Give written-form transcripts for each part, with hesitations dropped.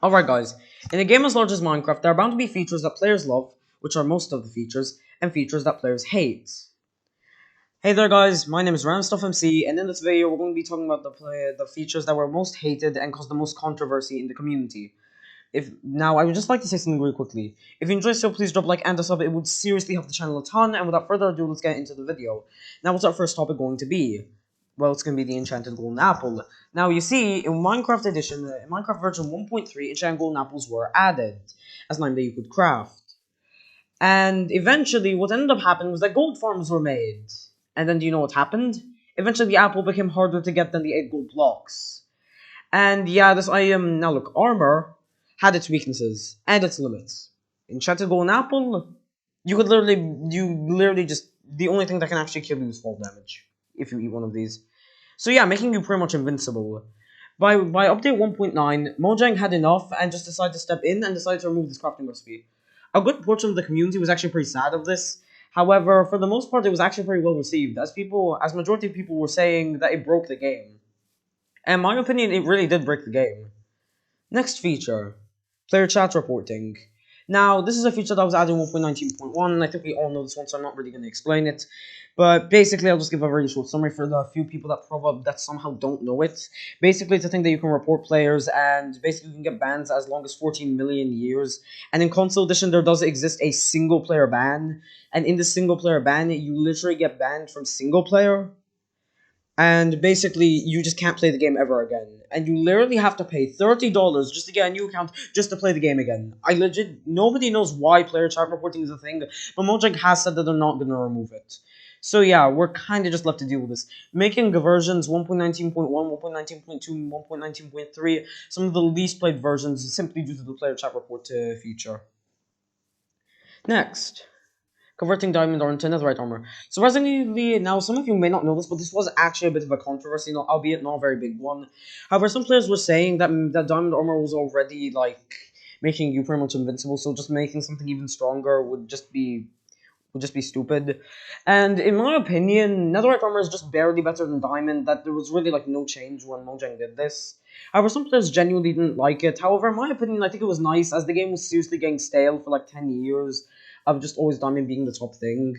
Alright guys, in a game as large as Minecraft, there are bound to be features that players love, which are most of the features, and features that players hate. Hey there guys, my name is RandomStuffMC, and in this video we're going to be talking about the features that were most hated and caused the most controversy in the community. Now, I would just like to say something really quickly. If you enjoyed the show, please drop a like and a sub, it would seriously help the channel a ton, and without further ado, let's get into the video. Now, what's our first topic going to be? Well, it's going to be the Enchanted Golden Apple. Now, you see, in Minecraft Edition, in Minecraft version 1.3, Enchanted Golden Apples were added as an item that you could craft. And eventually, what ended up happening was that gold farms were made. And then do you know what happened? Eventually, the apple became harder to get than the 8 gold blocks. And yeah, this item, now look, armor had its weaknesses and its limits. Enchanted Golden Apple, you literally just, the only thing that can actually kill you is fall damage if you eat one of these. So yeah, making you pretty much invincible. By update 1.9, Mojang had enough and just decided to step in and decided to remove this crafting recipe. A good portion of the community was actually pretty sad of this. However, for the most part, it was actually pretty well received, as majority of people were saying that it broke the game. And in my opinion, it really did break the game. Next feature, player chat reporting. Now, this is a feature that was added in 1.19.1, and I think we all know this one, so I'm not really going to explain it. But basically, I'll just give a very short summary for the few people that somehow don't know it. Basically, it's a thing that you can report players, and basically you can get bans as long as 14 million years. And in Console Edition, there does exist a single player ban, and in the single player ban, you literally get banned from single player. And basically, you just can't play the game ever again. And you literally have to pay $30 just to get a new account just to play the game again. Nobody knows why player chat reporting is a thing, but Mojang has said that they're not going to remove it. So yeah, we're kind of just left to deal with this. Making the versions 1.19.1, 1.19.2, 1.19.3 some of the least played versions simply due to the player chat report feature. Next. Converting diamond ore into netherite armor. Surprisingly, now some of you may not know this, but this was actually a bit of a controversy, albeit not a very big one. However, some players were saying that diamond armor was already like making you pretty much invincible, so just making something even stronger would just be stupid. And in my opinion, netherite armor is just barely better than diamond. That there was really like no change when Mojang did this. However, some players genuinely didn't like it. However, in my opinion, I think it was nice as the game was seriously getting stale for like 10 years of just always diamond being the top thing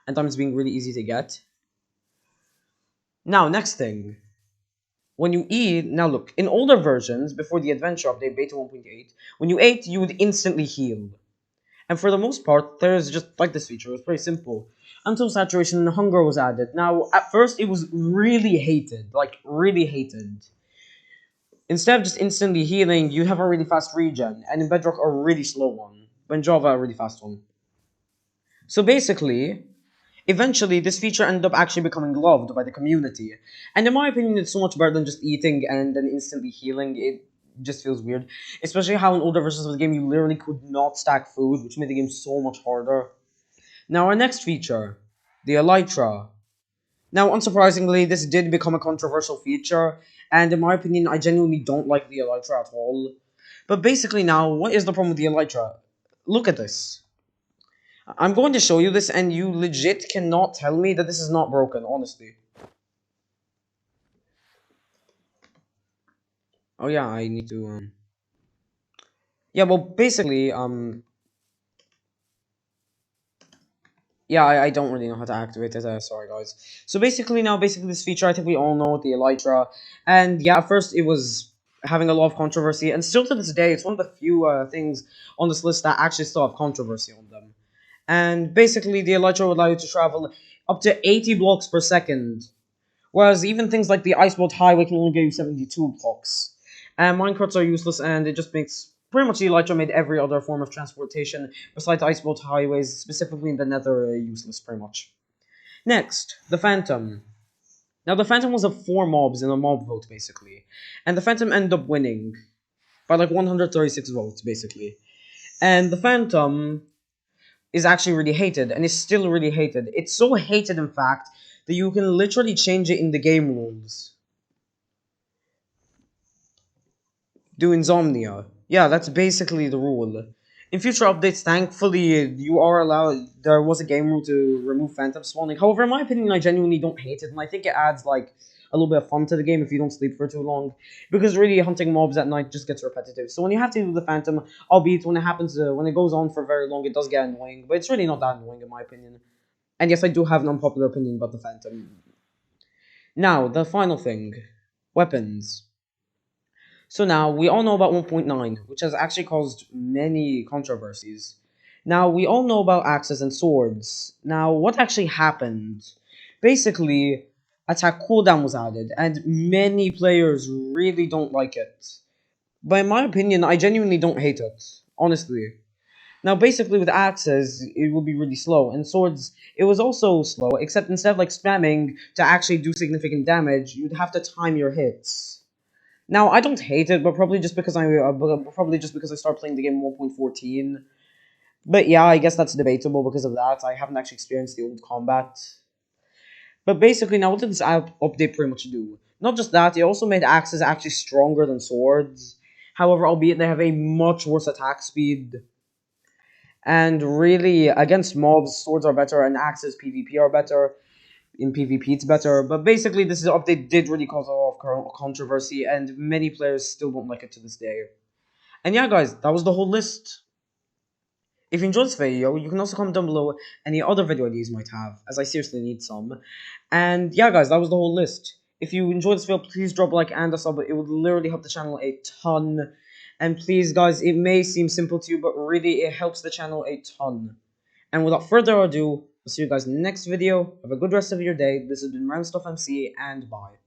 and diamonds being really easy to get. Now, next thing. When you eat, now look, in older versions, before the adventure update, beta 1.8, when you ate, you would instantly heal. And for the most part, there's just like this feature. It was pretty simple. Until saturation and hunger was added. Now, at first, it was really hated. Like, really hated. Instead of just instantly healing, you have a really fast regen. And in Bedrock, a really slow one. But in Java, a really fast one. So basically, eventually, this feature ended up actually becoming loved by the community. And in my opinion, it's so much better than just eating and then instantly healing. It just feels weird. Especially how in older versions of the game, you literally could not stack food, which made the game so much harder. Now, our next feature, the Elytra. Now, unsurprisingly, this did become a controversial feature, and in my opinion, I genuinely don't like the Elytra at all. But basically now, what is the problem with the Elytra? Look at this. I'm going to show you this, and you legit cannot tell me that this is not broken, honestly. Oh yeah, I need to, Yeah, well, basically, Yeah, I don't really know how to activate it, sorry guys. So basically this feature, I think we all know, the Elytra. And yeah, at first it was having a lot of controversy, and still to this day, it's one of the few things on this list that actually still have controversy on them. And basically, the Elytra would allow you to travel up to 80 blocks per second. Whereas even things like the Icebolt Highway can only give you 72 blocks. And minecarts are useless, and it just makes pretty much the Elytra made every other form of transportation besides Icebolt Highways, specifically in the Nether, useless pretty much. Next, the Phantom. Now, the Phantom was of 4 mobs in a mob vote, basically. And the Phantom ended up winning by like 136 votes, basically. And the Phantom is actually really hated, and is still really hated. It's so hated, in fact, that you can literally change it in the game rules. Do insomnia. Yeah, that's basically the rule. In future updates, thankfully, you are allowed. There was a game rule to remove phantom spawning. However, in my opinion, I genuinely don't hate it, and I think it adds like a little bit of fun to the game if you don't sleep for too long, because really hunting mobs at night just gets repetitive. So when you have to do the Phantom, albeit when it happens, when it goes on for very long, it does get annoying, but it's really not that annoying in my opinion. And yes, I do have an unpopular opinion about the Phantom. Now, the final thing, weapons. So now, we all know about 1.9, which has actually caused many controversies. Now, we all know about axes and swords. Now, what actually happened? Basically, attack cooldown was added, and many players really don't like it. But in my opinion, I genuinely don't hate it. Honestly. Now, basically, with axes, it would be really slow, and swords, it was also slow, except instead of like spamming to actually do significant damage, you'd have to time your hits. Now, I don't hate it, but probably just because I started playing the game 1.14. But yeah, I guess that's debatable because of that. I haven't actually experienced the old combat. But basically, now what did this update pretty much do? Not just that, it also made axes actually stronger than swords. However, albeit they have a much worse attack speed. And really, against mobs, swords are better, and axes PvP are better. In PvP, it's better. But basically, this update did really cause a lot of controversy, and many players still don't like it to this day. And yeah, guys, that was the whole list. If you enjoyed this video, you can also comment down below any other video ideas you might have, as I seriously need some. And yeah, guys, that was the whole list. If you enjoyed this video, please drop a like and a sub. It would literally help the channel a ton. And please, guys, it may seem simple to you, but really, it helps the channel a ton. And without further ado, I'll see you guys in the next video. Have a good rest of your day. This has been RamStuffMC, and bye.